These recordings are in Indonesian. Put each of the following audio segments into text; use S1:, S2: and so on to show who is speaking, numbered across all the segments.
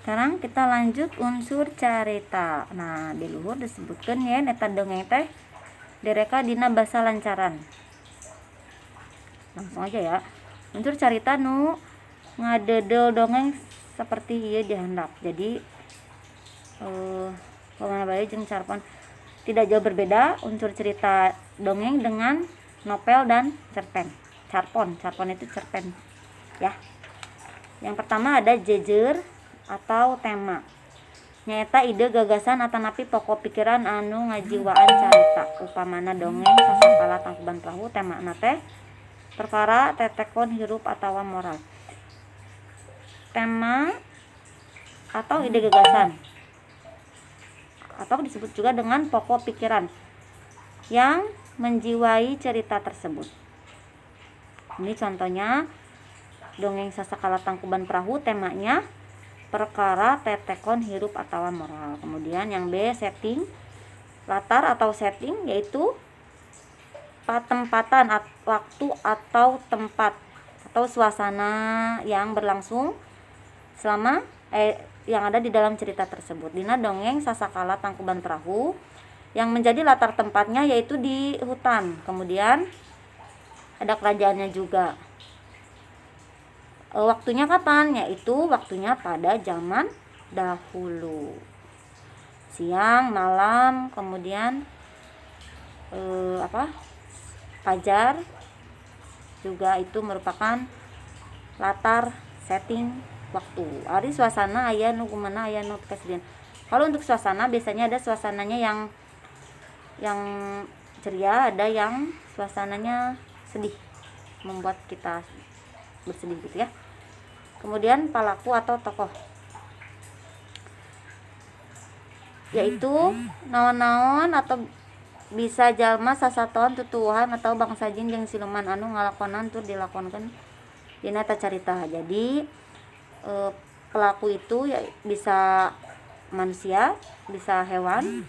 S1: Sekarang kita lanjut unsur carita. Nah, di luhur disebutkan ya eta dongeng teh direka dina basa lancaran. Langsung aja ya. Unsur carita nu ngadedel dongeng seperti ieu dihandap. Jadi pamana bae jeung carpon tidak jauh berbeda unsur cerita dongeng dengan novel dan cerpen. Carpon itu cerpen ya. Yang pertama ada jejer atau tema. Nyaeta ide gagasan atanapi pokok pikiran anu ngajiwaan carita. Upamana dongeng Sasakala Tangkuban Perahu temana teh perkara tetekon hirup atawa moral. Tema atau ide gagasan atau disebut juga dengan pokok pikiran yang menjiwai cerita tersebut. Ini contohnya dongeng Sasakala Tangkuban Perahu temanya perkara tetekon hirup atau moral. Kemudian yang B, setting, latar atau setting, yaitu tempatan, waktu atau tempat atau suasana yang berlangsung selama yang ada di dalam cerita tersebut. Dina dongeng Sasakala Tangkuban Perahu yang menjadi latar tempatnya yaitu di hutan. Kemudian ada kerajaannya juga. Waktunya kapan? Yaitu waktunya pada zaman dahulu. Siang, malam, kemudian fajar juga itu merupakan latar setting waktu. Ari suasana aya nu kumaha aya nu presiden. Kalau untuk suasana biasanya ada suasananya yang ceria, ada yang suasananya sedih, membuat kita bersedih gitu ya. Kemudian pelaku atau tokoh, yaitu naon-naon atau bisa jalma sasaton tutuwuhan atau bangsa jin jeung siluman anu ngalakonan tur dilakonkeun dina eta carita. Jadi pelaku itu ya bisa manusia, bisa hewan,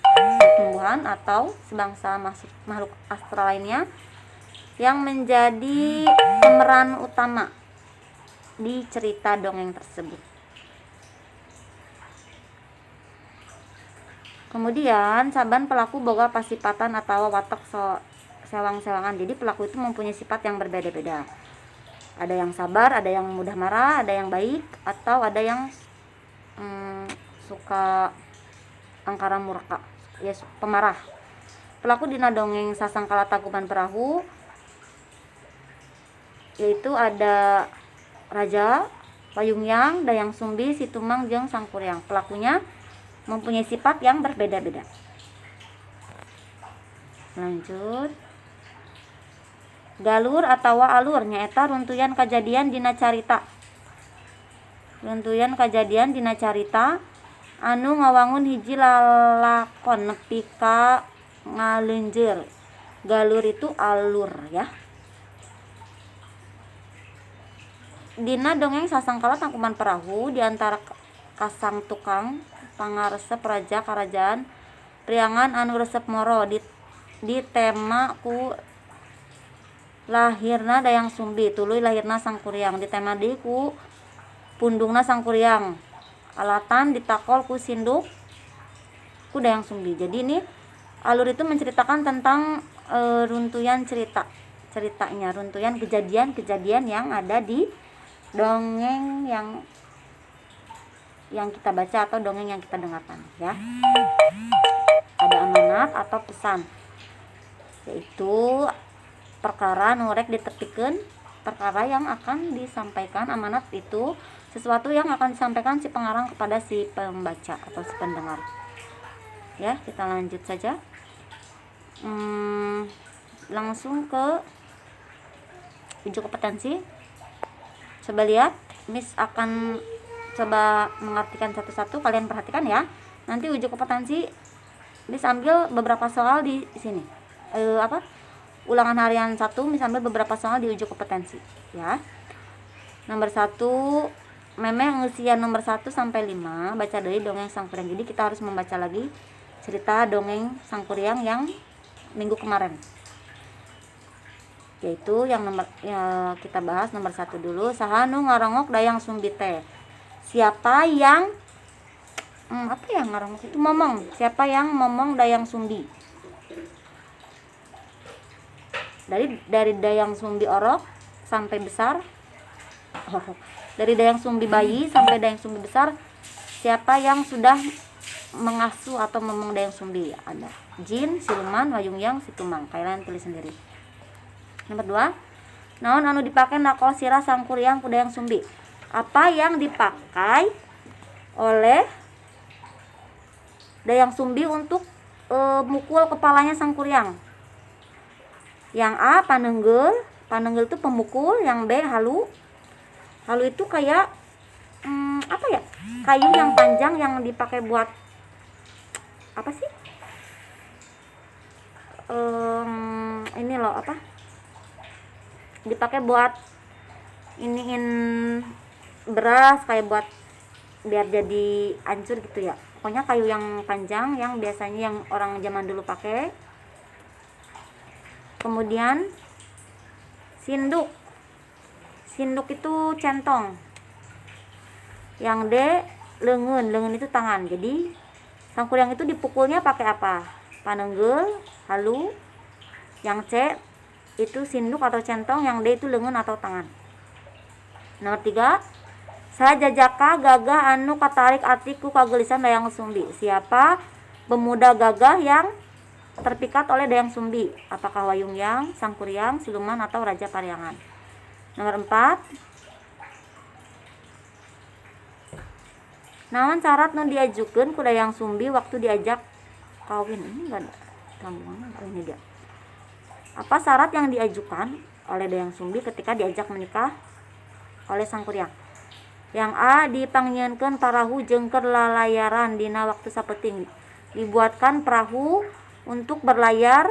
S1: tumbuhan atau sebangsa makhluk astral lainnya yang menjadi pemeran utama di cerita dongeng tersebut. Kemudian saban pelaku boga pasipatan atau watak sewang-sewangan. Jadi pelaku itu mempunyai sifat yang berbeda-beda. Ada yang sabar, ada yang mudah marah, ada yang baik, atau ada yang suka angkara murka, ya pemarah. Pelaku dina dongeng Sasakala Tangkuban Perahu yaitu ada Raja, Payungyang, Dayang Sumbi, Situmang, jeung Sangkuriang. Pelakunya mempunyai sifat yang berbeda-beda. Lanjut. Galur atau alur nyaeta runtuyan kajadian dina carita. Runtuyan kajadian dina carita anu ngawangun hiji lalakon nepi ka ngaleunjeur. Galur itu alur ya. Dina dongeng Sasakala Tangkuban Perahu diantara kasang tukang pangaresep raja karajaan priangan anu resep moro di tema ku lahirna Dayang Sumbi, tuluy lahirna Sangkuriang. Di tema deui ku pundungna Sangkuriang, alatan ditakol ku sinduk ku Dayang Sumbi. Jadi ini alur itu menceritakan tentang runtuyan ceritanya, runtuyan kejadian-kejadian yang ada di dongeng yang kita baca atau dongeng yang kita dengarkan ya. Ada amanat atau pesan, yaitu perkara nurek ditepikeun, perkara yang akan disampaikan. Amanat itu sesuatu yang akan disampaikan si pengarang kepada si pembaca atau si pendengar ya. Kita lanjut saja, langsung ke uji kompetensi. Coba lihat, Miss akan coba mengartikan satu-satu, kalian perhatikan ya. Nanti uji kompetensi Miss ambil beberapa soal di sini. Ulangan harian 1 Miss ambil beberapa soal di uji kompetensi ya. Nomor 1, Memeh usia nomor 1 sampai 5 baca dari dongeng Sangkuriang. Jadi kita harus membaca lagi cerita dongeng Sangkuriang yang minggu kemarin. Yaitu yang kita bahas nomor 1 dulu. Saha nu ngarongok Dayang Sumbi teh? Siapa yang apa ya ngarang itu, momong. Siapa yang momong Dayang Sumbi? Dari Dayang Sumbi orok sampai besar. Dari Dayang Sumbi bayi sampai Dayang Sumbi besar, siapa yang sudah mengasuh atau memong Dayang Sumbi? Ada Jin, Siluman, Wayung-Yang, Situmang. Kalian tulis sendiri. Nomor 2, naon anu dipake nakol sirah sangkuriang ku Dayang Sumbi? Apa yang dipakai oleh Dayang Sumbi untuk mukul kepalanya sangkuriang? Yang A, panenggel. Panenggel itu pemukul. Yang B, halu. Halu itu kayak apa ya, kayu yang panjang yang dipakai buat apa sih, ini loh, apa, dipakai buat iniin beras, kayak buat biar jadi hancur gitu ya. Pokoknya kayu yang panjang yang biasanya yang orang zaman dulu pakai. Kemudian sinduk. Sinduk itu centong. Yang D, leungeun. Leungeun itu tangan. Jadi sangkuriang itu dipukulnya pakai apa? Panenggel, halu. Yang C itu sinduk atau centong. Yang D itu leungeun atau tangan. Nomor 3, sajajaka gagah anu katarik atiku kagelisan Dayang Sumbi? Siapa pemuda gagah yang terpikat oleh Dayang Sumbi? Apakah Wayung-Yang, Sangkuriang, Siluman, atau Raja Pariangan? Nomor 4, naon syarat nu diajukeun ku Dayang Sumbi waktu diajak kawin? Ini enggak ada sambungan. Ini dia. Apa syarat yang diajukan oleh Dayang Sumbi ketika diajak menikah oleh Sangkuriang? Yang A, dipangnyeunkeun parahu jeung keur lalayaran dina waktu sapeting. Dibuatkan perahu untuk berlayar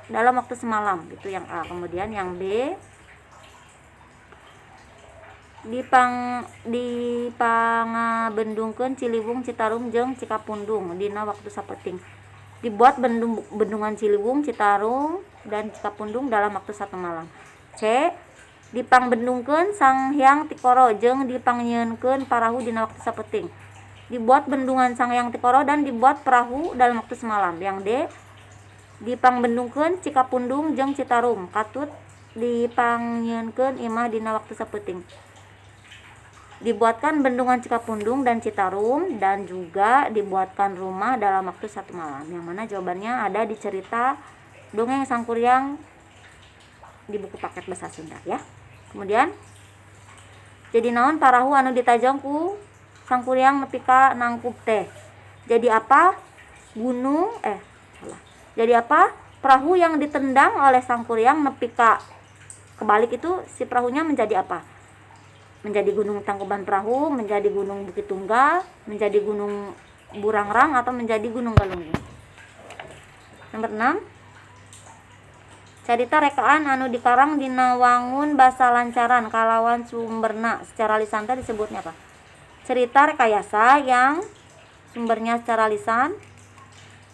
S1: dalam waktu semalam. Itu yang A. Kemudian yang B, dipangabendungkeun Ciliwung, Citarum, jeung Cikapundung dina waktu sapeting. Dibuat bendungan Ciliwung, Citarum, dan Cikapundung dalam waktu 1 malam. C, dipangbendungkeun Sanghyang Tikoro jeung dipangnyeunkeun parahu dina waktu sapeting. Dibuat bendungan Sanghyang Tikoro dan dibuat perahu dalam waktu semalam. Yang D, dipangbendungkeun Cikapundung jeung Citarum, katut dipangnyeunkeun imah dina waktu sapeting. Dibuatkan bendungan Cikapundung dan Citarum dan juga dibuatkan rumah dalam waktu 1 malam. Yang mana jawabannya ada di cerita Dongeng Sangkuriang di buku paket bahasa Sunda ya. Kemudian jadi naon parahu anu ditajong ku Sangkuriang nepi ka nangkub teh? Jadi apa Jadi apa perahu yang ditendang oleh Sangkuriang nepi ka kebalik itu, si perahunya menjadi apa? Menjadi Gunung Tangkuban Perahu, menjadi Gunung Bukit Tunggal, menjadi Gunung Burangrang, atau menjadi Gunung Galunggung? Nomor 6, carita rekaan anu dikarang dina wangun basa lancaran kalawan sumberna secara lisan teh disebutnya apa? Cerita rekayasa yang sumbernya secara lisan,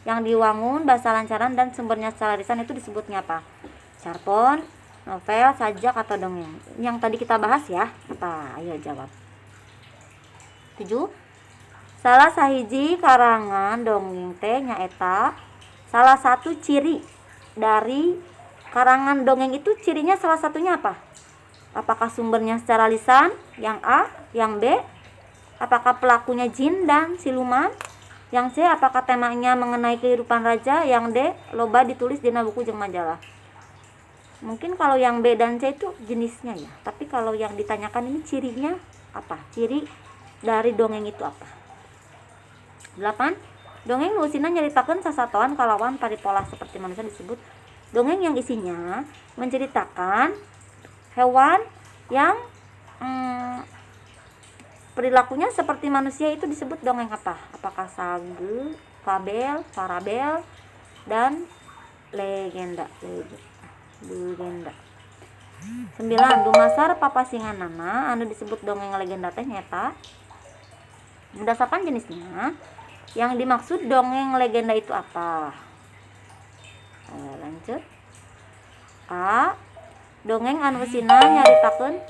S1: yang diwangun basa lancaran dan sumbernya secara lisan itu disebutnya apa? Cerpen, novel, sajak, atau dongeng? Yang tadi kita bahas ya. Apa? Ayo jawab. 7, salah sahiji karangan dongeng teh nyaeta salah satu ciri dari karangan dongeng itu. Cirinya salah satunya apa? Apakah sumbernya secara lisan? Yang A. Yang B, apakah pelakunya jin dan siluman? Yang C, apakah temanya mengenai kehidupan raja? Yang D, loba ditulis dina buku jeung majalah? Mungkin kalau yang B dan C itu jenisnya ya, tapi kalau yang ditanyakan ini cirinya apa? Ciri dari dongeng itu apa? 8, dongeng nu usina nyaritakeun sasatoan kalawan paripolah seperti manusia disebut dongeng yang isinya menceritakan hewan yang perilakunya seperti manusia itu disebut dongeng apa? Apakah sage, fabel, parabel, dan legenda? 9, dumasar papasinganana anu disebut dongeng legenda teh nyata berdasarkan jenisnya. Yang dimaksud dongeng legenda itu apa? Lanjut. A, dongeng anu usina nyaritakeun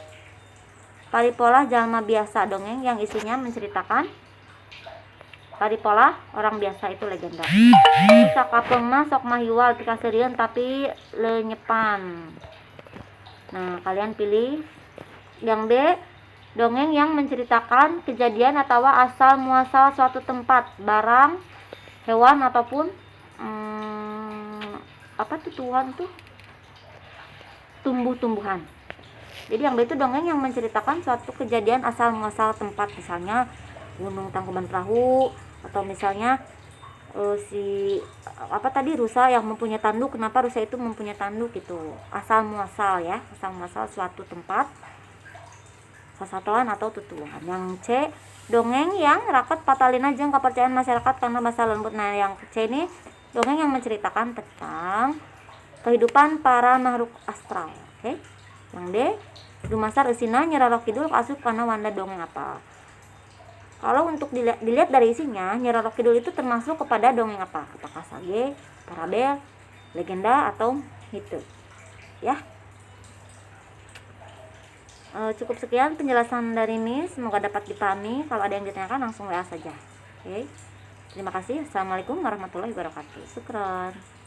S1: paripolah jalma biasa. Dongeng yang isinya menceritakan Paripola orang biasa itu legenda. Sakapeungna sok mahiwal pikaseureun tapi lenyepan. Nah, kalian pilih yang B, dongeng yang menceritakan kejadian atau asal muasal suatu tempat, barang, hewan ataupun tumbuh-tumbuhan. Jadi yang B itu dongeng yang menceritakan suatu kejadian asal muasal tempat, misalnya Gunung Tangkuban Perahu, atau misalnya rusa yang mempunyai tanduk, kenapa rusa itu mempunyai tanduk, gitu. Asal muasal ya, asal muasal suatu tempat, sasatuan atau tutuhan. Yang C, dongeng yang raket patalina jeung kepercayaan masyarakat karena bahasa lembut. Nah, yang C ini dongeng yang menceritakan tentang kehidupan para makhluk astral. Oke. Yang D, dumasar eusina Nyiroro Kidul kaasup kana wanda dongeng apa. Kalau untuk dilihat dari isinya, Nyiroro Kidul itu termasuk kepada dongeng apa? Apakah sage, parabel, legenda, atau mitos? Ya. Cukup sekian penjelasan dari Miss, semoga dapat dipahami. Kalau ada yang ditanyakan langsung WA saja. Oke. Terima kasih. Assalamualaikum warahmatullahi wabarakatuh. Syukran.